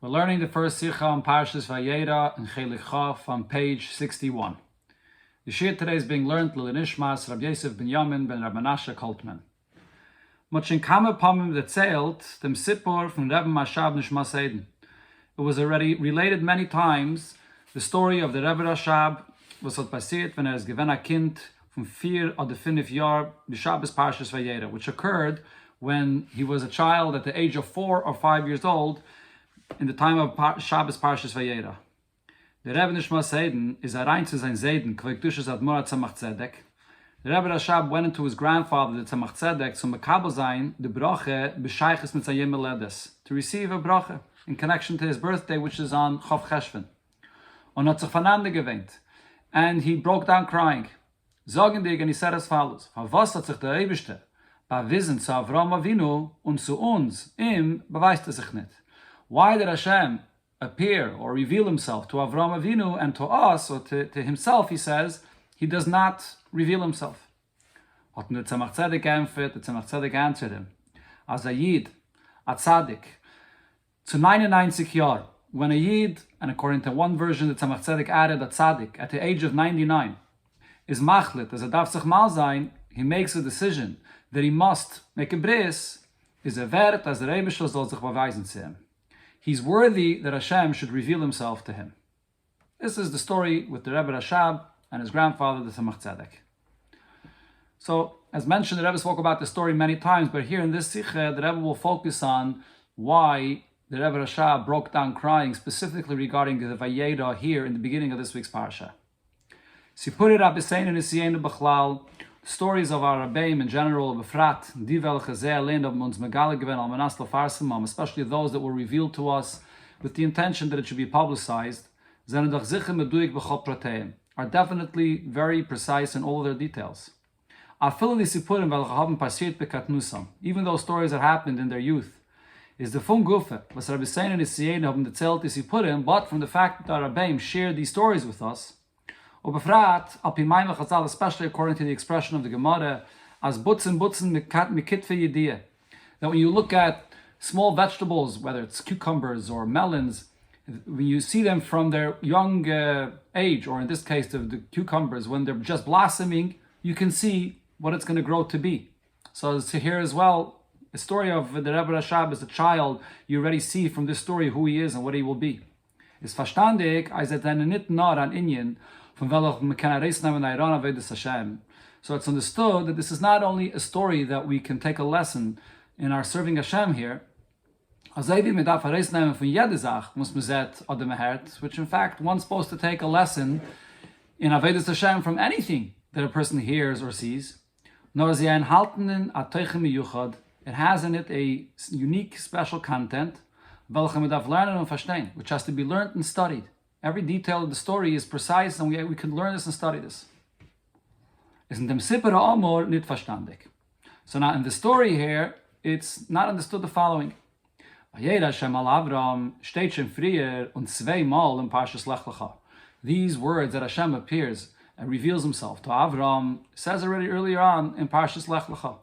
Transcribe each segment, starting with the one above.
We're learning the first Sikha on Parshas Vayeira and Chelek on page 61. The Shir today is being learned L'Nishmas Rabbi Yosef ben Yamin ben Rabbi Menashe Koltman. Much in Kame Pamim erzählt dem Sippur von Rebbe Mashab Nishmas Eden. It was already related many times, the story of the Rebbe Rashab, was hat passiert, when is given a Kind from 4 oder 5 Jahr, the Shabbos Parshas Vayeira, which occurred when he was a child at the age of 4 or 5 years old, in the time of Shabbos Parshas Vayeira. The Rebbe Nishmas Eden is a rein zu sein Seiden, kvekdushes admora tzemach tzedek. The Rebbe Rashab went into his grandfather, the Tzemach Tzedek, to mekabel sein, the brache, b'shayches mit zayim meledes, to receive a brache in connection to his birthday, which is on Chof Cheshvan. Und hat sich voneinander gewinkt. And he broke down crying. Zogendig, and he said as follows, was hat sich der Eibishter bewiesen zu Avraham Avinu und zu uns, ihm beweist sich nicht. Why did Hashem appear or reveal himself to Avraham Avinu and to us, or to himself, he says, he does not reveal himself? Hat the Tzemach Tzedek geantwortet, the Tzemach Tzedek answered him, as a Yid, a Tzaddik, to 99 Jahr, when a Yid, and according to one version, the Tzemach Tzedek added a Tzaddik, at the age of 99, is machlit, as a darf sich mal sein, he makes a decision that he must make a bris, is a wert, as the Rebbe soll sich beweisen zu him. He's worthy that Hashem should reveal himself to him. This is the story with the Rebbe Rashab and his grandfather, the Tzemach Tzedek. So, as mentioned, the Rebbe spoke about the story many times, but here in this Sikha, the Rebbe will focus on why the Rebbe Rashab broke down crying, specifically regarding the Vayeira here in the beginning of this week's Parsha. Sipuri Rabbi Sein and Nisiyenu B'chlal, stories of our Rabbeim in general, befrat, die welche sehr allein of uns megale gewen al manas lefarsimam, especially those that were revealed to us with the intention that it should be publicized, are definitely very precise in all of their details. Even those stories that happened in their youth, is the fun gufe, was Rabbi Sein and Nisiyenu haben erzählt, is Sipurim, but from the fact that our Rabbeim shared these stories with us, especially according to the expression of the Gemara, as butzen mikitve yediyah, that when you look at small vegetables, whether it's cucumbers or melons, when you see them from their young age, or in this case the cucumbers, when they're just blossoming, you can see what it's going to grow to be. So here as well, the story of the Rebbe Rashab as a child, you already see from this story who he is and what he will be. Is verstandig, als eine nicht nur an Indien, so it's understood that this is not only a story that we can take a lesson in our serving Hashem here, which in fact one's supposed to take a lesson in Avodas Hashem from anything that a person hears or sees. It has in it a unique, special content, which has to be learned and studied. Every detail of the story is precise, and we can learn this and study this. So now in the story here, it's not understood the following. These words that Hashem appears and reveals himself to Avram, says already earlier on in Parshas Lech Lecha.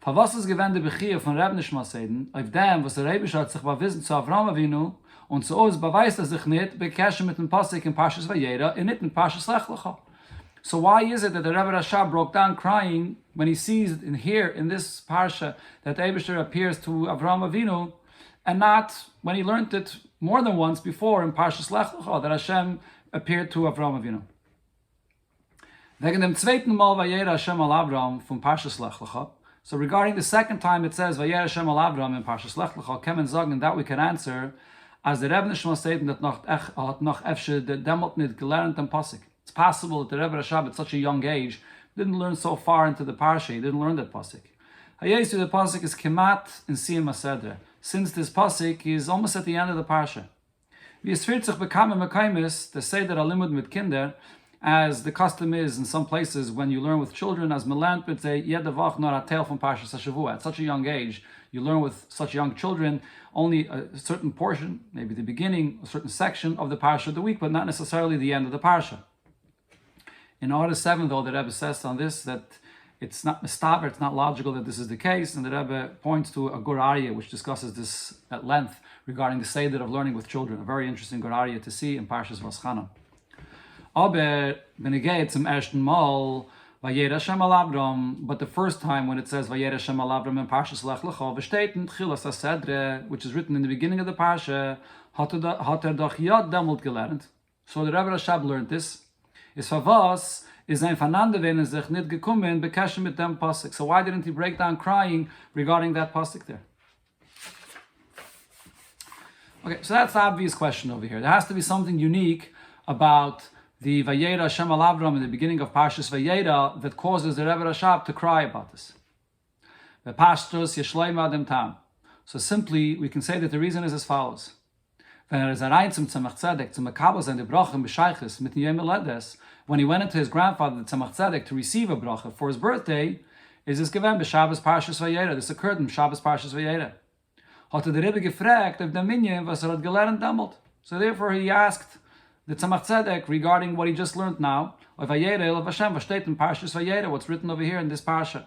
Verwas gewende Bechir von Rebbe Nishmas Eden, auf dem, was der Rebbe hat sich bewiesen zu Avram Avinu, und zu uns beweist sich nicht, bekeshe mit dem Pasuk in Parshas Vayeira, and nicht in Parshas Lech Lecha. So why is it that the Rebbe Rashab broke down crying when he sees in here, in this Parsha, that Eibishter appears to Avraham Avinu, and not when he learned it more than once before in Parshas Lech Lecha, that Hashem appeared to Avraham Avinu? Wegen dem zweiten Mal Vayeira Hashem al Avram from Parshas Lech Lecha. So regarding the second time it says Vayeira Hashem al Avram in Parshas Lech Lecha, kemen sagen, that we can answer as the Rebbe Nishmas Eden that noch efshe the demot nit gelernt and pasuk. It's possible that the Rebbe Rashab at such a young age didn't learn so far into the parsha, he didn't learn that pasuk. Hayesu, the pasuk is kemat in siyam hasedra. Since this pasuk is almost at the end of the parsha. Wie es wird sich bekamen mekaimis, the seder alimud mit kinder, as the custom is in some places when you learn with children, as melant with a yedavach nor a tale from Parshas HaShavua. At such a young age, you learn with such young children only a certain portion, maybe the beginning, a certain section of the Parsha of the week, but not necessarily the end of the Parsha. In Order 7, though, the Rebbe says on this that it's not mistaber, it's not logical that this is the case, and the Rebbe points to a Gurariya which discusses this at length regarding the seder of learning with children, a very interesting Gurariya to see in Parshas Vaschana. Aber wenn zum ersten Mal Vayeira Hashem al Avram, but the first time when it says Vayeira Hashem al Avram in Parshas Lech Lecha, v'steht in Tchilas HaSedre, which is written in the beginning of the Parsha, hat doch yad demult gelernt. So the Rebbe Rashab learned this. Is was is ein Fanande wenn sich nicht gekommen bekashen mit dem Pasuk. So why didn't he break down crying regarding that Pasuk there? Okay, so that's the obvious question over here. There has to be something unique about the Vayeira Hashem al Avram in the beginning of Parshas Vayeira that causes the Rebbe Rashab to cry about this. The Pashtos Yeshleim Adam Tam. So simply, we can say that the reason is as follows. When he went into his grandfather, the Tzemach Tzedek, to receive a bracha for his birthday, is this given b'Shabbos Parshas Vayeira. This occurred in Shabbos Parshas Vayeira. Hatte der Rebbe gefragt auf der Minyan, was hat gelernt damals. So therefore he asked the Tzemach Tzedek regarding what he just learned now, of Vayeira Elav Hashem, was steht in Parshas Vayeira, what's written over here in this Parsha.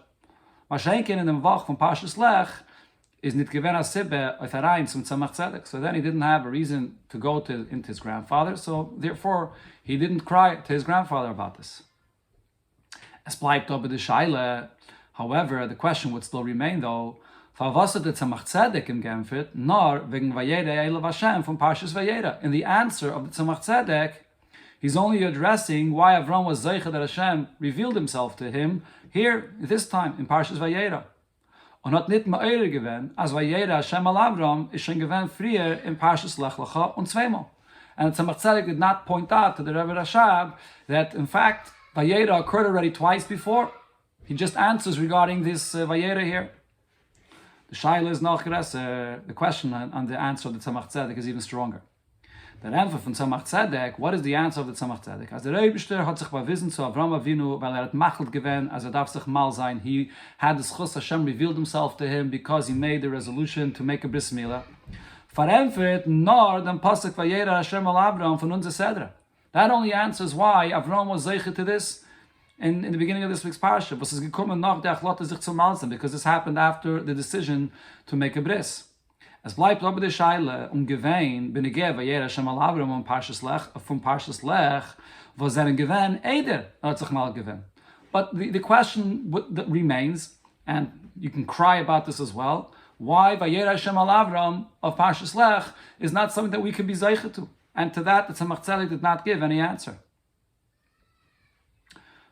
Mashenken in dem Wach von Parshas Lech is nit given a sibbe auf herein zum Tzemach Tzedek. So then he didn't have a reason to go into his grandfather, so therefore he didn't cry to his grandfather about this. Es bleibt aber die Scheile. However, the question would still remain though, was hat der Tzemach Tzedek im Gemfit, nor wegen Vayeira Elav Hashem from Parshas Vayeira. In the answer of the Tzemach Tzedek, he's only addressing why Avram was zeicha that Hashem revealed himself to him here, this time, in Parshas Vayeira. Und hat nicht mehr gewähnt, als Vayeira Hashem al Avram ist schon gewähnt früher in Parshas Lech Lecha und zweimal. And the Tzemach Tzedek did not point out to the Rebbe Rashab that, in fact, Vayeira occurred already twice before. He just answers regarding this Vayeira here. The Shaila is noch größer. The question and the answer of the Tzemach Tzedek is even stronger. Der Empfer von Tzemach Tzedek, what is the answer of the Tzemach Tzedek? Als der Eibishter hat sich bewiesen zu Avram Avinu, weil hat machelt gewähnt, als darf sich mal sein. He had the schus, Hashem revealed himself to him because he made the resolution to make a bris milah. Verempfert nor den Pasuk Vayeira Hashem al Avram von unser Sedra. That only answers why Avram was zeicha to this in the beginning of this week's parsha. Was is gekommen nach der Achlota sich zu malzen, because this happened after the decision to make a bris. Es bleibt aber die Scheile gewähn, bin ich Vayeira Hashem al Avram von Parshas Lech, wo gewän Eider hat sich mal gewähn. But the question that remains, and you can cry about this as well, why Vayeira Hashem al Avram of Parshas Lech is not something that we can be zeicha to. And to that, the Tzemach Tzedek did not give any answer.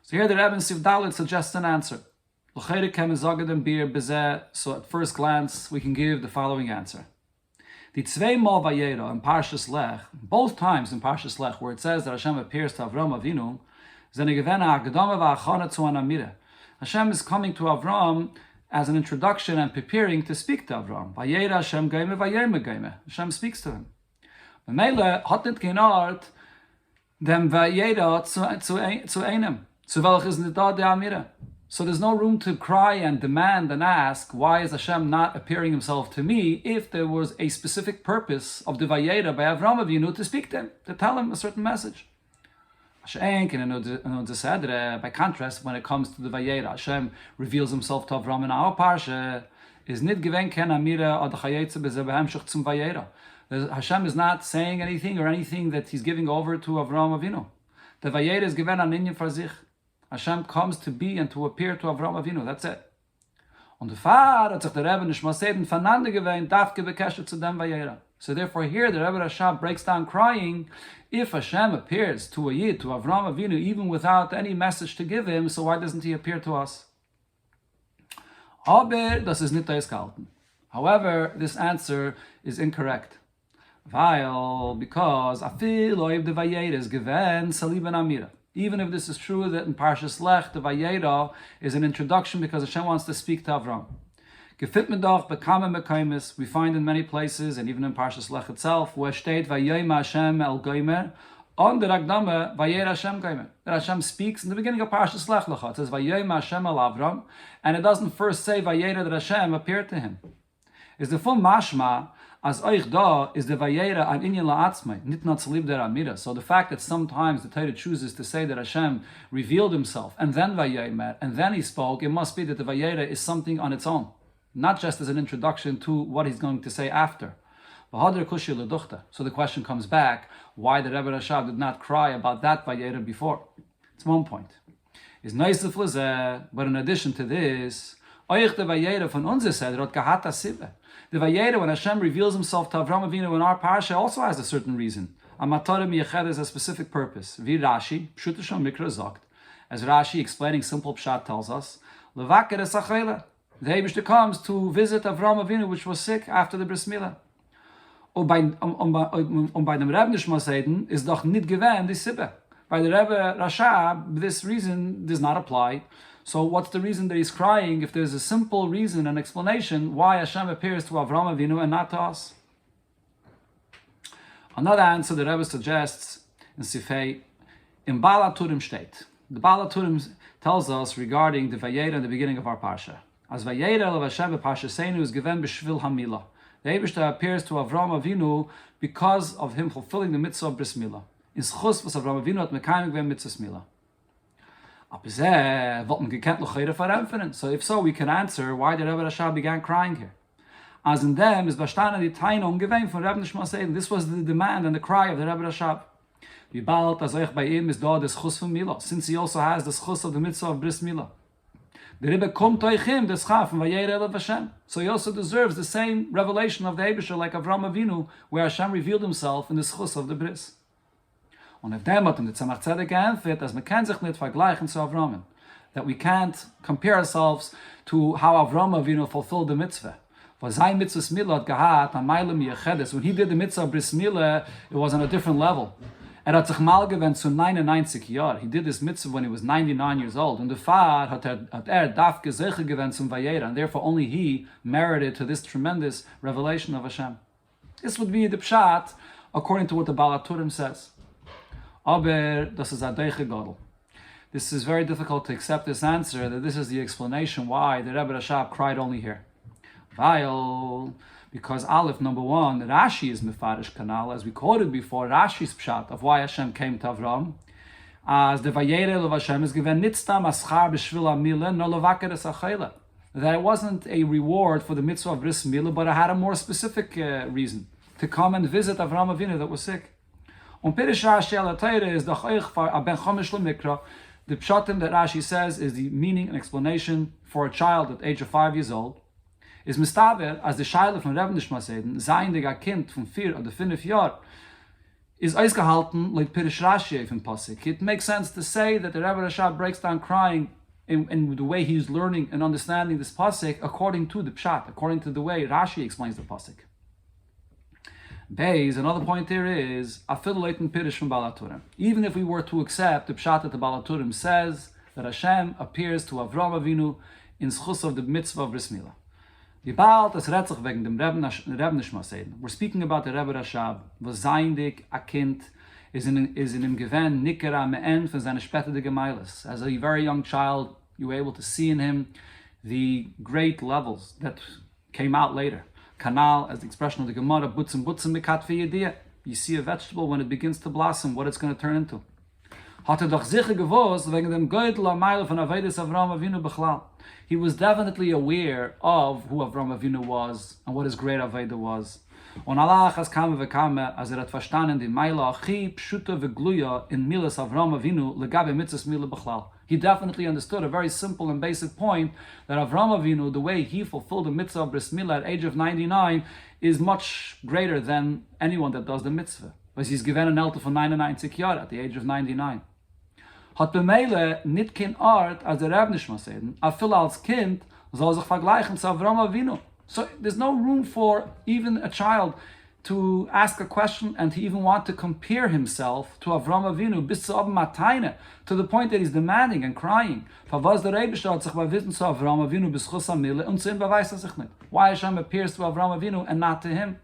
So here the Rebbe in Siv Dalet suggests an answer. So at first glance, we can give the following answer. The zweimal Vayeira in Parshas Lech, both times in Parshas Lech, where it says that Hashem appears to Avram Avinu, Hashem is coming to Avram as an introduction and preparing to speak to Avram. Vayeira Hashem geime, Vayeira geime. Hashem speaks to him. Mele hat nicht genart dem Vayeira zu einem. Zu welches nicht da der Amira. So there's no room to cry and demand and ask, why is Hashem not appearing himself to me, if there was a specific purpose of the Vayeira by Avram Avinu to speak to him, to tell him a certain message. By contrast, when it comes to the Vayeira, Hashem reveals himself to Avram in our parsha, is nit given ken Amira ad chayetze bezebehemshach zum Vayeira. Hashem is not saying anything or anything that he's giving over to Avram Avinu. The Vayeira is given an inyan for sich. Hashem comes to be and to appear to Avram Avinu. That's it. Und der Vater hat sich der Rebbe nicht mal sehen, voneinander gewähnt, darf gebekeshet zu dem Vayeira. So therefore here the Rebbe Rashab breaks down crying, if Hashem appears to a Yid, to Avram Avinu, even without any message to give him, so why doesn't he appear to us? Aber das ist nicht ausgehalten. However, this answer is incorrect. Because afil oiv the Vayeira is given saliban amira. Even if this is true that in Parshas Lech the Vayeira is an introduction because Hashem wants to speak to Avram. Gefit medach bekame mekaimis, we find in many places, and even in Parshas Lech itself, where steht Vayema Hashem el goimer, on the Ragdame Vayeira Hashem goimer. That Hashem speaks in the beginning of Parshas Lech Lecha. It says Vayema Hashem el Avram, and it doesn't first say Vayeira that Hashem appeared to him. Is the full mashma As euch da is the Vayeira an inyan la'atzmai, nit not to leave der amira. So the fact that sometimes the Torah chooses to say that Hashem revealed himself and then Vayemer and then he spoke, it must be that the Vayeira is something on its own, not just as an introduction to what he's going to say after. So the question comes back, why the Rebbe Rashab did not cry about that Vayeira before? It's one point. It's nice, but in addition to this, euch the Vayeira von unser Seder hat gehat as Sibbe. The Vayeira, when Hashem reveals himself to Avram Avinu in our parsha, also has a certain reason. Amatore miyached is a specific purpose. Vi Rashi, Pshuta Shom Mikra Zogt, as Rashi explaining simple pshat tells us, Levaker es achele. The Eibishter comes to visit Avram Avinu, which was sick after the bris milah. Bei dem Rebbe Nishmaseden is doch nicht gewähnt die Sibbe. By the Rebbe Rashab, this reason does not apply. So what's the reason that he's crying if there's a simple reason and explanation why Hashem appears to Avram Avinu and not to us? Another answer the Rebbe suggests in Sifei, in Bala Turim state. The Bala Turim tells us regarding the Vayeira in the beginning of our Parsha. As Vayeira of Hashem Parsha Seinu is given b'shvil hamila. The Eibishter appears to Avram Avinu because of him fulfilling the mitzvah of bris milah. In schus was Avram Avinu at mekayim gven mitzvah milah. So if so, we can answer why the Rebbe Rashab began crying here. As in them is Bastana die Taino umgewehen von Rebbe Nishmaseden. This was the demand and the cry of the Rebbe Rashab. Wie bald as euch bei ihm ist da des Chus von Milah, since he also has the Chus of the mitzvah of bris milah. The Rebbe kommt euch him des Chaf von Vayeira of Hashem. So he also deserves the same revelation of the Eibishter like Avram Avinu, where Hashem revealed himself in the Chus of the bris. Und auf dem hat ihm der Tzemach Tzedek geantwortet, dass man kann sich nicht vergleichen zu Avram. That we can't compare ourselves to how Avram Avinu fulfilled the mitzvah. For sein mitzvah milah hat gehat, am Meilim Yechedes. When he did the mitzvah bris milah, it was on a different level. Hat sich mal gewöhnt zu 99 Jahren. He did this mitzvah when he was 99 years old. And the Far hat dafke Zeche gewöhnt zum Vayeira, and therefore only he merited to this tremendous revelation of Hashem. This would be the pshat according to what the Baal HaTurim says. Aber das ist ein Deiche Gadol. This is very difficult to accept this answer, that this is the explanation why the Rebbe Rashab cried only here. Because Aleph, number one, Rashi is Mefarish Kanal, as we quoted before, Rashi's pshat of why Hashem came to Avram, as the Vayeira of Hashem is given nitztam aschar b'shvil amila no levaker es achela. That it wasn't a reward for the mitzvah of bris milah, but it had a more specific reason, to come and visit Avram Avinu that was sick. Und Pirish Rashi al Torah is the Chayich for Ben Chomish Lemikra. The pshatim that Rashi says is the meaning and explanation for a child at the age of 5 years old. Is mistaver as the Shaila from Rebbe Nishmaseden, sein der Kind from 4 oder 5 Jahr, is ausgehalten like Pirish Rashi from Pasik. It makes sense to say that the Rebbe Rashab breaks down crying in the way he's learning and understanding this Pasik according to the pshat, according to the way Rashi explains the Pasik. Beis, another point here is affiliating Pirish from Baal HaTurim. Even if we were to accept the pshat that the Baal HaTurim says that Hashem appears to Avram Avinu in schus of the mitzvah of bris milah. We're speaking about the Rebbe Rashab, was zeindig a Kind is in him given nikera me'en von seine spätere Gemeiles. As a very young child, you were able to see in him the great levels that came out later. Kanal, as the expression of the Gemara, butzim mikat v'yediyah. You see a vegetable when it begins to blossom, what it's going to turn into. Doch sicher gewusst wegen dem Geutel am Meile von Avedes Avram Avinu bechlal. He was definitely aware of who Avram Avinu was and what his great Aveda was. Und Allah has kame vekame, as hat verstanden die Meile achi pshuta vegluya in Milas Avram Avinu legabe mitzvahs mila bechlal. He definitely understood a very simple and basic point that Avram Avinu, the way he fulfilled the mitzvah of bris milah at age of 99, is much greater than anyone that does the mitzvah. Because he's given an elter for 99 Jahre at the age of 99. Hat bemele nit kein Art, als der Rebbe Nishmaseden, a viel als Kind, soll sich vergleichen zu Avram Avinu. So there's no room for even a child to ask a question and to even want to compare himself to Avram Avinu, bis zu Matayne, to the point that he's demanding and crying. Was der Rebbe hat sich bewiesen zu Avram Avinu bis Chus Amile, und zu ihm beweist sich nicht. Why Hashem appears to Avram Avinu and not to him?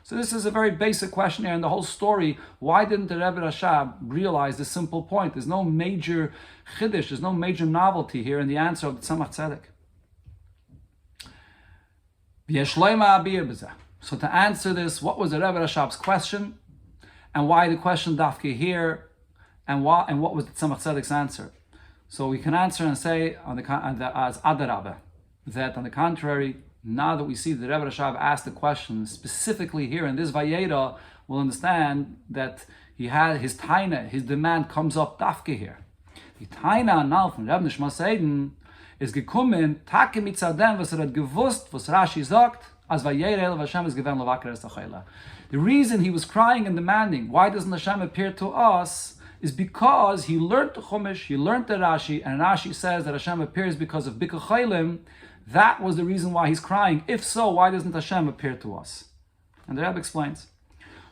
So this is a very basic question here in the whole story. Why didn't the Rebbe Rashab realize this simple point? There's no major chiddush, there's no major novelty here in the answer of the Tzemach Tzedek. So to answer this, what was the Rebbe Rashab's question, and why the question dafke here, and what was the Tzemach Tzedek's answer? So we can answer and say as Adarabah, that on the contrary, now that we see the Rebbe Rashab asked the question specifically here in this Vayeira, we'll understand that he had his taina, his demand comes up dafke here. Die taina now von Rebbe Nishma Seiden is gekommen, take mitzadem, was hat gewusst, was Rashi sagt, as Vayeira Hashem is given levaker es achayla. The reason he was crying and demanding, why doesn't Hashem appear to us, is because he learned the Chumash, he learned the Rashi, and Rashi says that Hashem appears because of Bika Chaylim. That was the reason why he's crying. If so, why doesn't Hashem appear to us? And the Rebbe explains,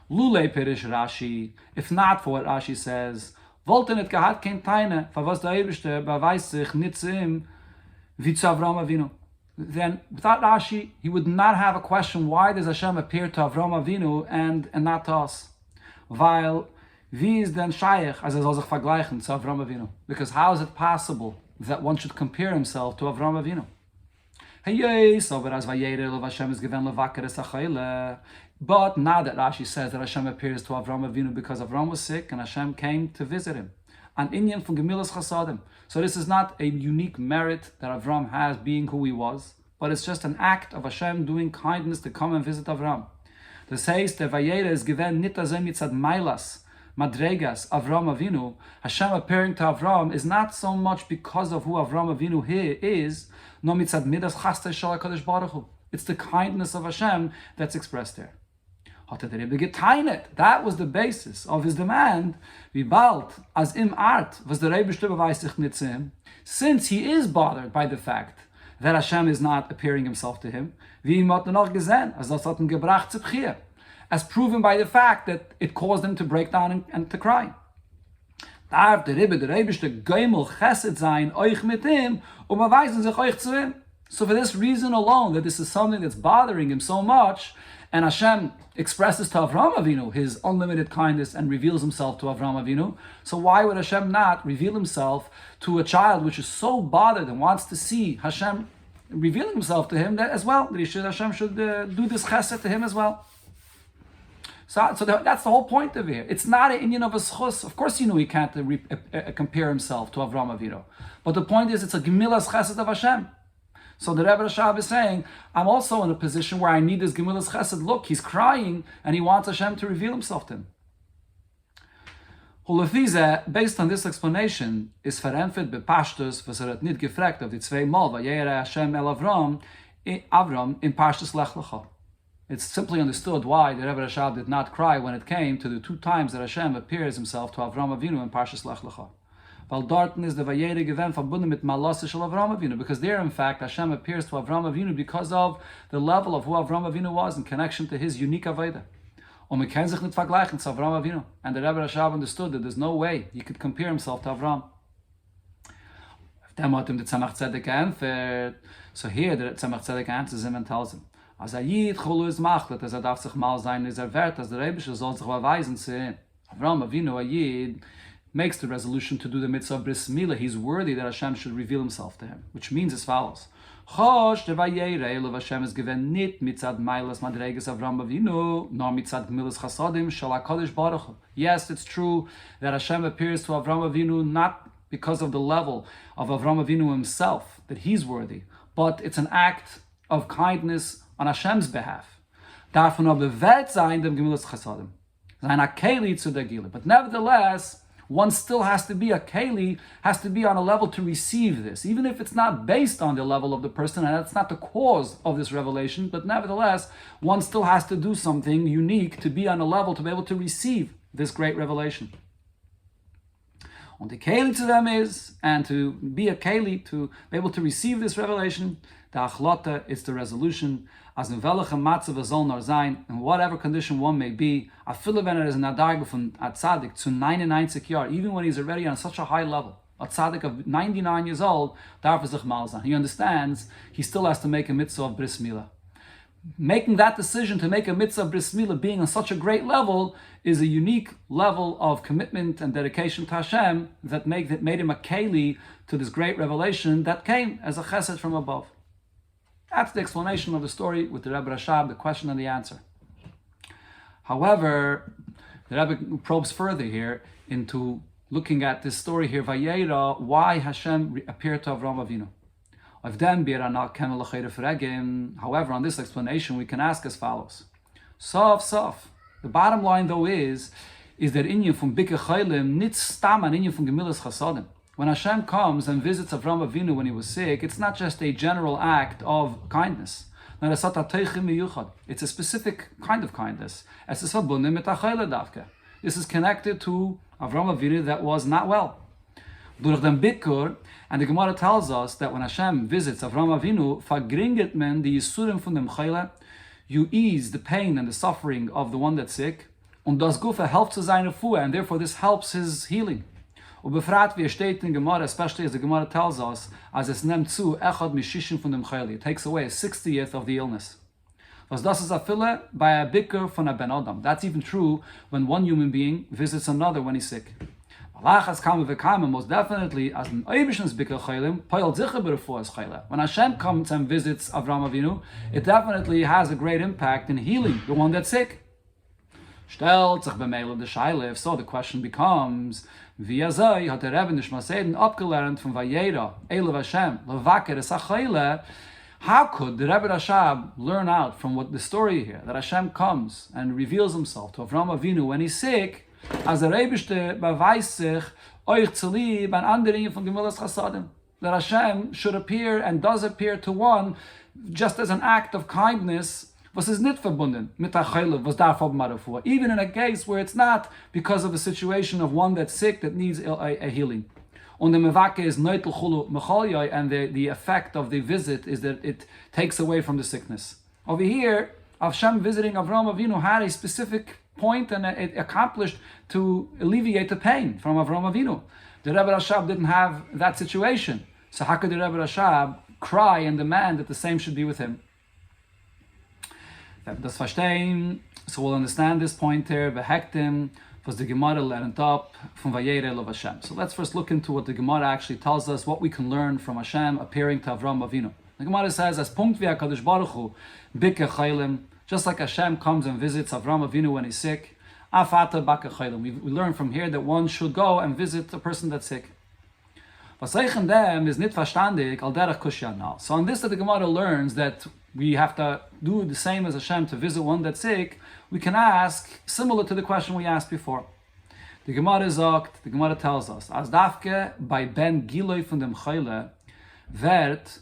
Lule perish Rashi, if not for what Rashi says, Volten et gehat kein Teine, was der Eibishter beweist sich nitzim wie zu Avram Avinu. Then, without Rashi, he would not have a question, why does Hashem appear to Avram Avinu and not to us? While wie is then Shaykh, as soll sich vergleichen zu Avram Avinu? Because how is it possible that one should compare himself to Avram Avinu? Hey, so but as Vayeira Hashem is given levaker es achayla. But now that Rashi says that Hashem appears to Avram Avinu because Avram was sick and Hashem came to visit him. An inyan from Gemilas Chasadim. So this is not a unique merit that Avram has being who he was, but it's just an act of Hashem doing kindness to come and visit Avram. The says the Vayeira is given nit azeh mitzad mailas madregas Avram Avinu. Hashem appearing to Avram is not so much because of who Avram Avinu here is, no mitzad midas chastei shel HaKadosh Baruch Hu. It's the kindness of Hashem that's expressed there. That was the basis of his demand. As im art was the Rebbe beweist sich nicht zu him, since he is bothered by the fact that Hashem is not appearing himself to him, wie ihm hat noch gesehen, as das hat ihn gebracht zu bchir, as proven by the fact that it caused him to break down and to cry. Darf der Rebbe geimel chesed sein euch mit him, beweisen sich euch zu him. So for this reason alone, that this is something that's bothering him so much, and Hashem expresses to Avram Avinu his unlimited kindness and reveals himself to Avram Avinu, so why would Hashem not reveal himself to a child which is so bothered and wants to see Hashem revealing himself to him that as well, that Hashem should do this chesed to him as well. So that's the whole point of it. It's not an Indian of a schus. Of course, he can't compare himself to Avram Avinu. But the point is, it's a gemilas chesed of Hashem. So the Rebbe Rashab is saying, I'm also in a position where I need this gemilas chesed. Look, he's crying, and he wants Hashem to reveal himself to him. Based on this explanation, is verempfet bepashtus, was hat nicht gefragt auf die zwei Mal, Vayeira Hashem el Avram in Pashtus Lech Lecha. It's simply understood why the Rebbe Rashab did not cry when it came to the two times that Hashem appears himself to Avram Avinu in Parshas Lech Lecha. Weil dorten is the Vayeira given verbunden mit Malasse shel Avram Avinu, because there, in fact, Hashem appears to Avram Avinu because of the level of who Avram Avinu was in connection to his unique Avodah. Man kann sich nicht vergleichen zu Avram Avinu. And the Rebbe Rashab understood that there's no way he could compare himself to Avram. Dem hat ihm der Tzemach Tzedek geantwortet. So here the Tzemach Tzedek answers him and tells him, as Yid cholu is machlet, as darf sich mal sein, is wert, as der Rebbe soll sich beweisen zu ihm. Avram Avinu, a Yid, makes the resolution to do the mitzvah of bris milah. He's worthy that Hashem should reveal himself to him, which means as follows. Chosh de Vayeira of Hashem is given nit mitzad mailas madreges Avram Avinu, nor mitzad milas chasadim shel HaKadosh Baruch Hu. Yes, it's true that Hashem appears to Avram Avinu not because of the level of Avram Avinu himself, that he's worthy, but it's an act of kindness on Hashem's behalf. Davon aber wird sein dem gemilas chasadim, sein akeli zu der Gile. But nevertheless, one still has to be a keli, has to be on a level to receive this, even if it's not based on the level of the person, and that's not the cause of this revelation, but nevertheless, one still has to do something unique to be on a level to be able to receive this great revelation. And the keli to them is, and to be a keli, to be able to receive this revelation, the achlata is the resolution, as in welchem matzav soll nor sein, in whatever condition one may be, afile when is in a darge from a tzaddik to 99 year, even when he's already on such a high level, a tzaddik of 99 years old, darf sich mal sein. He understands he still has to make a mitzvah of bris milah. Making that decision to make a mitzvah of bris milah, being on such a great level, is a unique level of commitment and dedication to Hashem that made him a keli to this great revelation that came as a chesed from above. That's the explanation of the story with the Rebbe Rashab, the question and the answer. However, the Rebbe probes further here into looking at this story here, Vayeira, why Hashem appeared to Avraham Avinu. However, on this explanation, we can ask as follows. Sof. The bottom line, though, is that inyan from Bike Chaylim, nit stam an inyan from Gemilas Chasadim. When Hashem comes and visits Avraham Avinu when he was sick, it's not just a general act of kindness. It's a specific kind of kindness. This is connected to Avraham Avinu that was not well. And the Gemara tells us that when Hashem visits Avraham Avinu, fagringet men the yisurim from dem chayla, you ease the pain and the suffering of the one that's sick, und das Gufa helps his Refuah, and therefore this helps his healing. Ubefrat wie steht in Gemara, especially as the Gemara tells us, as es nimmt zu echad mishishim von dem chayla, it takes away a 60th of the illness. Was das is a fille by a bikur von a ben adam. That's even true when one human being visits another when he's sick. Most definitely, as an Eibish's Bikr Chaylim, Poyal Zicha B'Refuah Chayla. When Hashem comes and visits Avraham Avinu, it definitely has a great impact in healing the one that's sick. So the question becomes, Via Zay hat der Rebbe Nishmaseden abgelernt von Vayeira, Elev Hashem, Levaker es Chayla. How could the Rebbe Rashab learn out from what the story here, that Hashem comes and reveals himself to Avraham Avinu when he's sick, as der Rebbe beweist sich euch zu lieb an anderen von Gemilas Chasadim, that Hashem should appear and does appear to one just as an act of kindness, was is nicht verbunden mit der Chaylev, was davon Marafua, even in a case where it's not because of a situation of one that's sick that needs a healing. Und the mevake is noitel chulu mechalyai, and the effect of the visit is that it takes away from the sickness. Over here, Hashem visiting Avraham Avinu had a specific point and it accomplished to alleviate the pain from Avraham Avinu. The Rebbe Rashab didn't have that situation. So how could the Rebbe Rashab cry and demand that the same should be with him? Das verstehen, so we'll understand this point here, behektim, was the Gemara learned up from Vayeira of Hashem. So let's first look into what the Gemara actually tells us, what we can learn from Hashem appearing to Avraham Avinu. The Gemara says, as punkt via Kadosh Baruch Hu, Bike Chaylim, just like Hashem comes and visits Avraham Avinu when he's sick, Afata Baka Chaylim. We learn from here that one should go and visit a person that's sick. So on this, that the Gemara learns that we have to do the same as Hashem to visit one that's sick. We can ask similar to the question we asked before. The Gemara tells us, as dafke bei ben Giloi von dem Chayle wird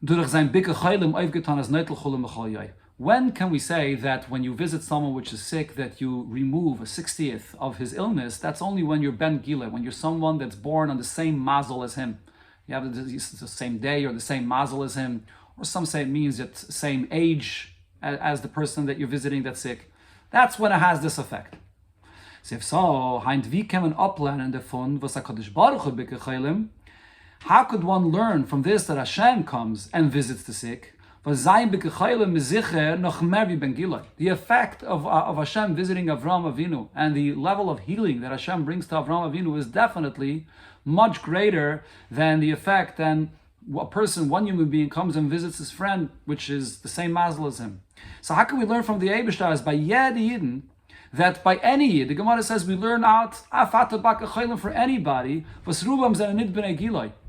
durch sein Bike Chaylim aufgetan as Neitel Chulem Mechalyai. When can we say that when you visit someone which is sick that you remove a 60th of his illness? That's only when you're Ben Gila, when you're someone that's born on the same mazel as him. You have the same day or the same mazel as him, or some say it means that same age as the person that you're visiting that's sick. That's when it has this effect. So if so, how could one learn from this that Hashem comes and visits the sick? The effect of Hashem visiting Avraham Avinu and the level of healing that Hashem brings to Avraham Avinu is definitely much greater than the effect and a person, one human being, comes and visits his friend, which is the same mazel as him. So how can we learn from the Eibishter as by Yed Yidden that by any Yid, the Gemara says we learn out for anybody,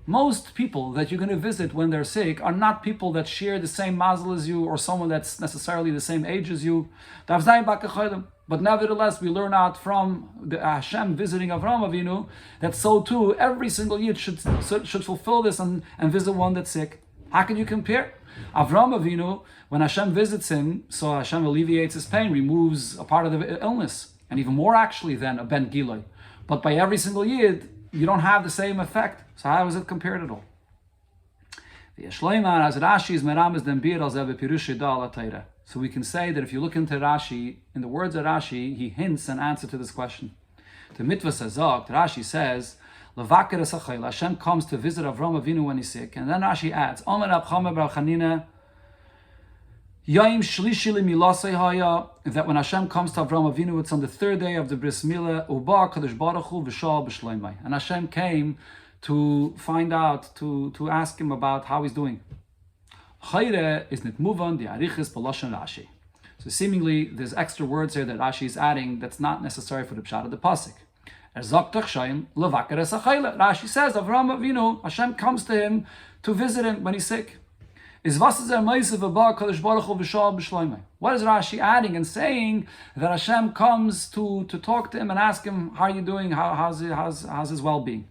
most people that you're going to visit when they're sick are not people that share the same mazel as you or someone that's necessarily the same age as you. But nevertheless, we learn out from the Hashem visiting Avraham Avinu that so too every single Yid should fulfill this and visit one that's sick. How can you compare? Avraham Avinu, when Hashem visits him, so Hashem alleviates his pain, removes a part of the illness, and even more actually than a Ben Giloi. But by every single Yid, you don't have the same effect. So how is it compared at all? So we can say that if you look into Rashi, in the words of Rashi, he hints an answer to this question. The mitzvah says, Rashi says, Hashem comes to visit Avraham Avinu when he's sick. And then Rashi adds, that when Hashem comes to Avraham Avinu, it's on the third day of the Bris Milah, and Hashem came to find out, to ask him about how he's doing. Chayre is nit muvan the arichis b'lashon Rashi. So seemingly there's extra words here that Rashi is adding that's not necessary for the pshat of the pasuk. Rashi says Avraham Avinu, Hashem comes to him to visit him when he's sick. What is Rashi adding and saying that Hashem comes to talk to him and ask him, how are you doing? How's his well-being?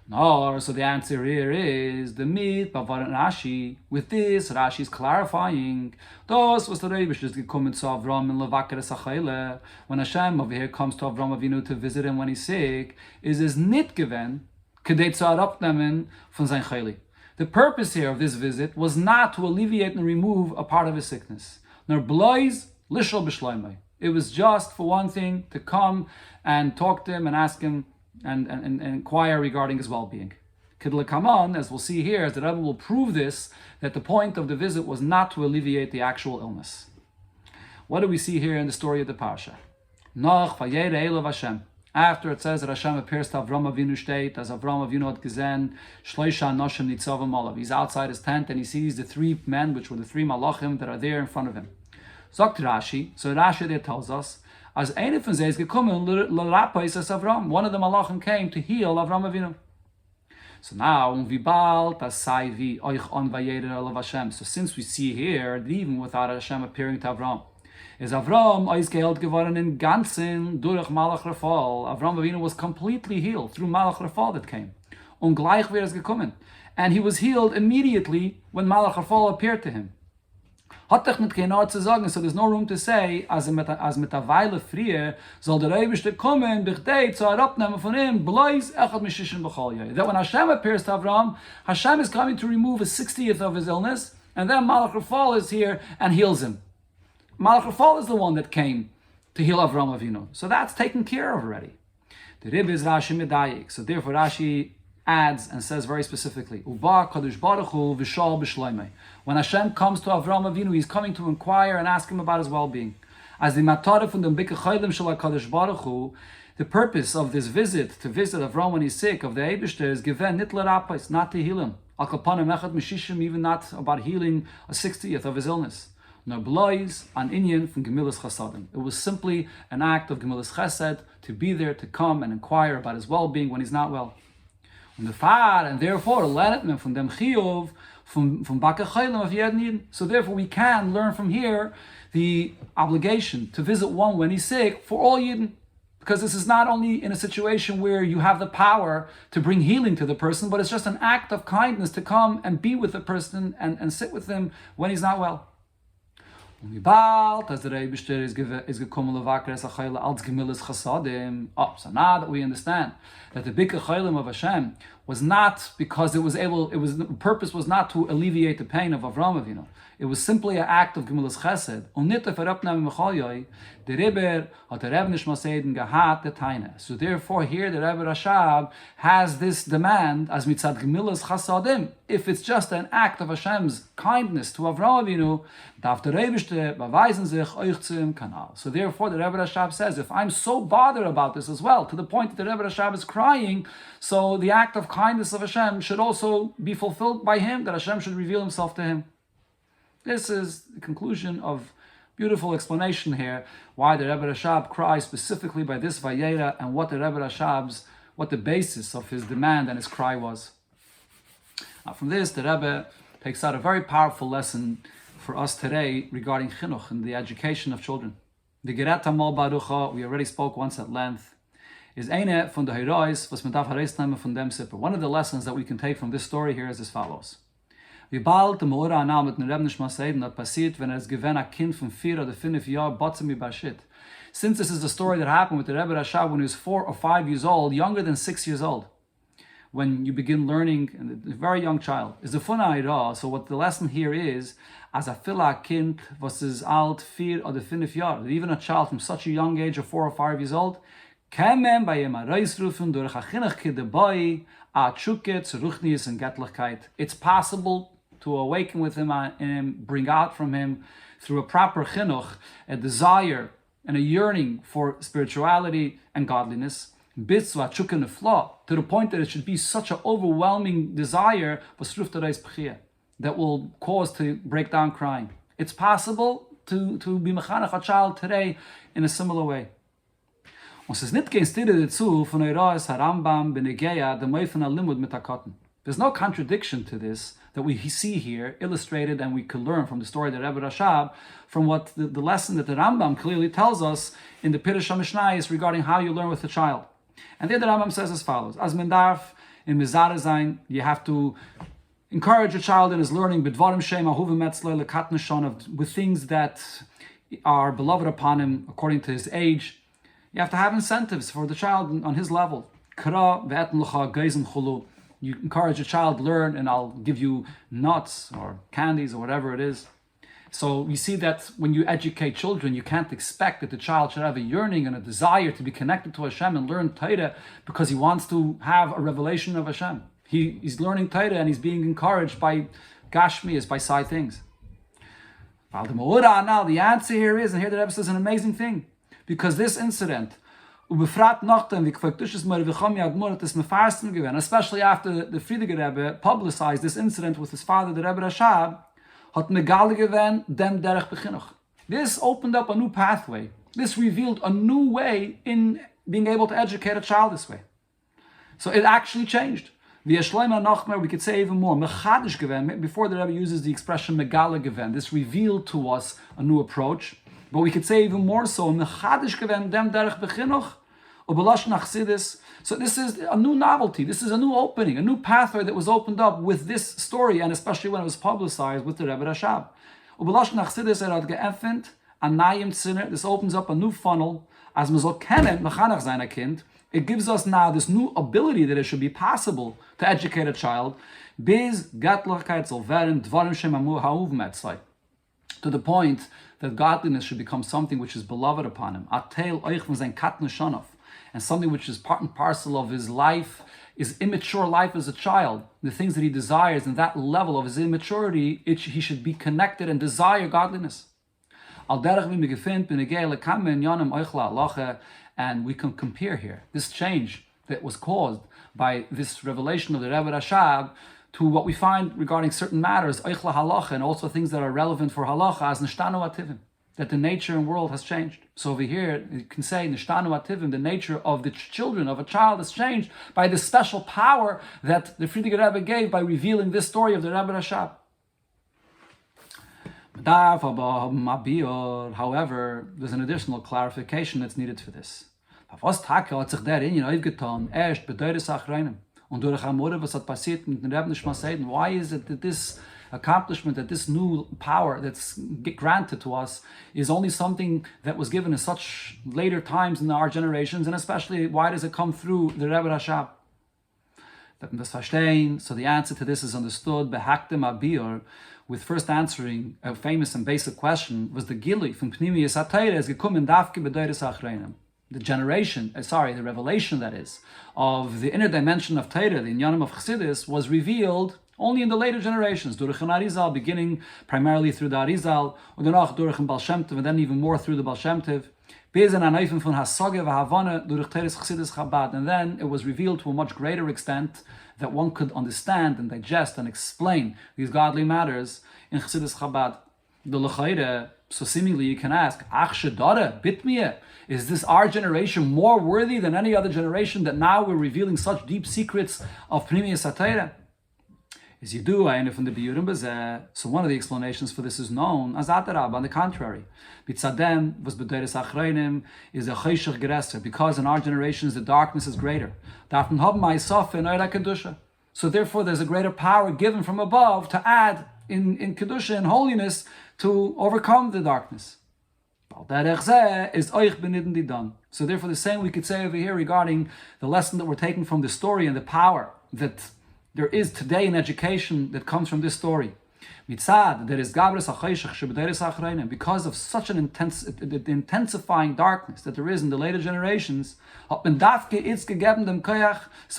No, so the answer here is the mit bavaran Rashi. With this, Rashi is clarifying. Das was the Rabbi just gekommen zu Avram in levaker sachayla. When Hashem over here comes to Avram Avinu to visit him when he's sick, is nit given kedei zu herabnehmen von sein chayli. The purpose here of this visit was not to alleviate and remove a part of his sickness. Nor blois lishol b'shloimei. It was just for one thing to come and talk to him and ask him and inquire regarding his well-being. Kidlekaman, as we'll see here, as the Rebbe will prove this, that the point of the visit was not to alleviate the actual illness. What do we see here in the story of the Parsha? Nach Vayeira Elav Hashem. After it says that Hashem appears to Avram Avinu state, as Avram Avinu had gesehen, Shloisha Noshim Nitzavam Olav. He's outside his tent and he sees the three men, which were the three malachim that are there in front of him. Zogt Rashi, so Rashi there tells us, as eine von sie ist gekommen, l'rapais as Avram. One of the malachim came to heal Avram Avinu. So now, so since we see here, that even without Hashem appearing to Avram, is Avram ausgeheilt geworden in ganzen durch Malach Rafal. Avram Avinu was completely healed through Malach Rafal that came. Und gleich wäre es gekommen. And he was healed immediately when Malach Rafal appeared to him. Hat doch nicht kein Ort zu sagen, so there's no room to say, as mit der Weile frie, soll der Eibishter kommen, durch die zu herabnehmen von ihm, bleis echad mishishim b'chol. That when Hashem appears to Avram, Hashem is coming to remove a 60th of his illness, and then Malach Rafal is here and heals him. Malach Rafal is the one that came to heal Avram Avinu. So that's taken care of already. The Rib is Rashi medayik. So therefore Rashi adds and says very specifically, Uba Kadosh Baruch Hu v'shal b'shloimei. When Hashem comes to Avram Avinu, he's coming to inquire and ask him about his well-being. As the matara from the bikachaylim shel Kadosh Baruch Hu, the purpose of this visit, to visit Avram when he's sick, of the Eibishter, is given nit l'rapais, not to heal him. Al kapanim echad mishishim, even not about healing a 60th of his illness. No blois an inyan from Gemilas Chasadim. It was simply an act of Gemilas Chesed to be there, to come and inquire about his well-being when he's not well. And therefore, learn from them chiyuv from bakachaylim of yednid. So therefore, we can learn from here the obligation to visit one when he's sick for all yidden, because this is not only in a situation where you have the power to bring healing to the person, but it's just an act of kindness to come and be with the person and sit with him when he's not well. As the Rebbe is gekommen levaker as achayla als gemilas chasadim. So now that we understand that the bikah chaylim of Hashem was not because the purpose was not to alleviate the pain of Avram Avinu. It was simply an act of gemilas chesed. The Rebbe hat der Rebbe nicht maseden gehat the taine. So therefore here the Rebbe Rashab has this demand as mitzad gemilas chasadim. If it's just an act of Hashem's kindness to Avram Avinu, darf der Rebbe beweisen sich euch zum Kanal. So therefore the Rebbe Rashab says, if I'm so bothered about this as well, to the point that the Rebbe Rashab is crying, so the act of kindness of Hashem should also be fulfilled by him, that Hashem should reveal himself to him. This is the conclusion of beautiful explanation here, why the Rebbe Rashab cries specifically by this Vayeira, and what the basis of his demand and his cry was. Now from this, the Rebbe takes out a very powerful lesson for us today regarding chinuch and the education of children. The Geret Hamal Barucha, we already spoke once at length, is eine von der Heroes, was man darf herausnehmen von dem Sipper. One of the lessons that we can take from this story here is as follows. Wie bald der Meora Anal mit dem Rebbe nicht mal sagen, hat passiert, wenn es gewesen ein Kind von 4 oder 5 Jahren, botzem mi bashit. Since this is the story that happened with the Rebbe Rashab when he was 4 or 5 years old, younger than 6 years old, when you begin learning, and a very young child, is the Funayra. So what the lesson here is, as a fila kind was is alt 4 oder 5 Jahre, even a child from such a young age of 4 or 5 years old, kann man bei ihm reisrufen durch a chinuch dabei, a tshuket, ruchnis and getlichkeit. It's possible to awaken with him and bring out from him through a proper chinuch, a desire and a yearning for spirituality and godliness, to the point that it should be such an overwhelming desire, that will cause to break down crying. It's possible to be mechanech a child today in a similar way. Und es ist nicht kein Stille dazu von Eura's Harambam Benegeya dem Meifen Alimud mit Hakotten. There's no contradiction to this that we see here illustrated, and we could learn from the story of the Rebbe Rashab, from what the lesson that the Rambam clearly tells us in the Pirush HaMishnayos regarding how you learn with a child. And there the Rambam says as follows: As mendarf in Mizare Zayin, you have to encourage a child in his learning b'dvarim shem ahuvim etzlo lekatne shon, with things that are beloved upon him according to his age. You have to have incentives for the child on his level. Kara ve'etem l'cha geizim chulu. You encourage a child, learn, and I'll give you nuts or candies or whatever it is. So you see that when you educate children, you can't expect that the child should have a yearning and a desire to be connected to Hashem and learn Torah because he wants to have a revelation of Hashem. He's learning Torah and he's being encouraged by Gashmias, by side things. Now the answer here is, and here the Rebbe says an amazing thing, because this incident, especially after the Friediger Rebbe publicized this incident with his father, the Rebbe Rashab, this opened up a new pathway. This revealed a new way in being able to educate a child this way. So it actually changed. We could say even more. Before the Rebbe uses the expression megala geven, this revealed to us a new approach. But we could say even more so. So this is a new novelty. This is a new opening, a new pathway that was opened up with this story, and especially when it was publicized with the Rebbe Rashab. This opens up a new funnel. As it gives us now this new ability that it should be possible to educate a child. To the point that godliness should become something which is beloved upon him. And something which is part and parcel of his life, his immature life as a child, the things that he desires, and that level of his immaturity, he should be connected and desire godliness. And we can compare here this change that was caused by this revelation of the Rebbe Rashab to what we find regarding certain matters, and also things that are relevant for halacha, as nishtanu ativim, that the nature and world has changed. So over here, you can say nishtanu ativim, the nature of the children of a child has changed by this special power that the Friediger Rebbe gave by revealing this story of the Rebbe Rashab. However, there's an additional clarification that's needed for this. Why is it that this accomplishment, that this new power that's granted to us is only something that was given in such later times in our generations, and especially why does it come through the Rebbe Rashab? So the answer to this is understood with first answering a famous and basic question was the Gili from Pnimiyas HaTorah is gekommen davke b'doros achreinim. The revelation that is, of the inner dimension of Torah, the Inyanim of Chassidus, was revealed only in the later generations, durch an Arizal, beginning primarily through the Arizal, and danach durch an Baal Shem Tov, and then even more through the Baal Shem Tov. And then it was revealed to a much greater extent that one could understand and digest and explain these godly matters in Chassidus Chabad. So seemingly you can ask, is this our generation more worthy than any other generation that now we're revealing such deep secrets of Pnimiyas HaTorah? Is Yidua from the Biyurim Bazeh. So one of the explanations for this is known as Atarab. On the contrary, Bitzadem was b'doros achreinim is a cheshach gereser, because in our generations the darkness is greater. So therefore there's a greater power given from above to add in kedusha and holiness to overcome the darkness. So therefore the same we could say over here regarding the lesson that we're taking from the story and the power that there is today in education that comes from this story. Mitzad, there is gabras hachayshach sheb'doros achreinim, because of such an intensifying darkness that there is in the later generations. So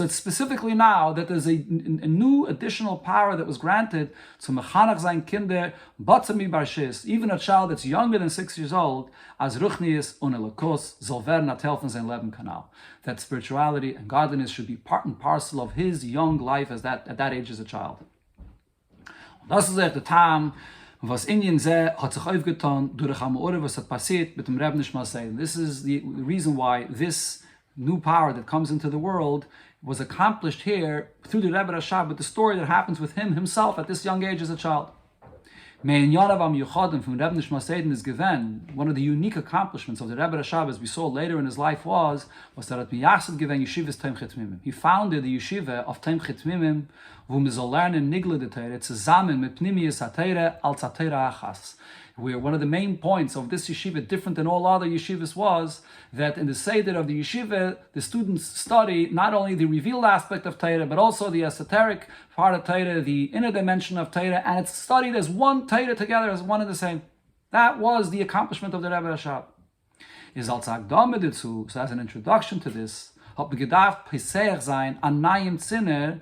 it's specifically now that there's a new additional power that was granted to mechanach zayin kinder batzami barshis, even a child that's younger than 6 years old, as ruchnius und elokos soll werden atel von sein Leben kanal. That spirituality and godliness should be part and parcel of his young life at that age as a child. Das ist echt der Tam, was Indien hat sich aufgetan durch Amore, was hat passiert mit dem Rebbe Nishma Seiden. This is the reason why this new power that comes into the world was accomplished here through the Rebbe Rashab, with the story that happens with him himself at this young age as a child. Mein Yadav Am Yuchadim from Rebbe Nishma Seiden is given. One of the unique accomplishments of the Rebbe Rashab, as we saw later in his life, was that at Biyasad given Yeshivas Taim Chitmimim. He founded the yeshiva of Taim Chitmimim, wo man soll lernen Nigle de Teire, zusammen mit Pnimiyas HaTeire als HaTeire Achas. Where one of the main points of this yeshiva, different than all other yeshivas, was that in the Seder of the yeshiva, the students study not only the revealed aspect of Torah, but also the esoteric part of Torah, the inner dimension of Torah, and it's studied as one Torah together, as one and the same. That was the accomplishment of the Rebbe Rashab. Is als Agdame dazu, so as an introduction to this, hat man gedacht, Pesach sein, an Nayim Zinner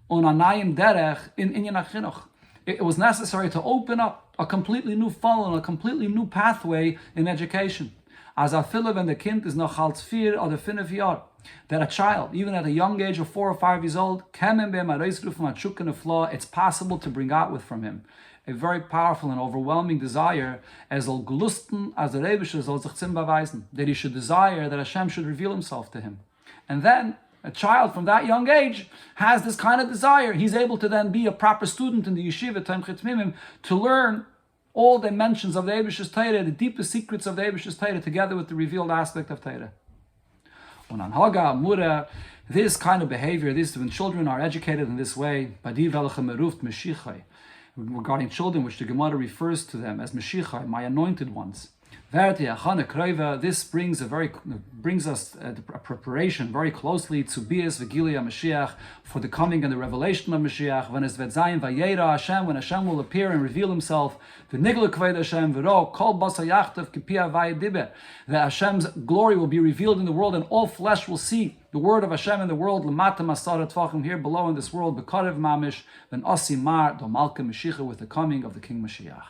und an Nayim Derech in Inyan HaChinuch. It was necessary to open up a completely new funnel, a completely new pathway in education. As a fille when the kind is noch als 4 or 5 Jahre, that a child, even at a young age of 4 or 5 years old, it's possible to bring out with from him a very powerful and overwhelming desire, as glusten as the Rebbe soll sich zum beweisen, that he should desire that Hashem should reveal himself to him. And then a child from that young age has this kind of desire. He's able to then be a proper student in the yeshiva, Taim Chitmimim, to learn all dimensions of the Eibish's Torah, the deepest secrets of the Eibish's Torah, together with the revealed aspect of Torah. This kind of behavior, when children are educated in this way, regarding children, which the Gemara refers to them as Meshichai, my anointed ones. This brings us a preparation very closely to Bias V'Gilia Mashiach, for the coming and the revelation of Mashiach. When es wird sein Vayeira Hashem, when Hashem will appear and reveal Himself, the Nigla Kved Hashem V'ro Kol Basa Yachtav Kipia Vayediber, that Hashem's glory will be revealed in the world, and all flesh will see the word of Hashem in the world. L'mata Masarat Tvachim, here below in this world, B'karev Mamish, Ben Osimar Do Malka Mashiach, with the coming of the King Mashiach.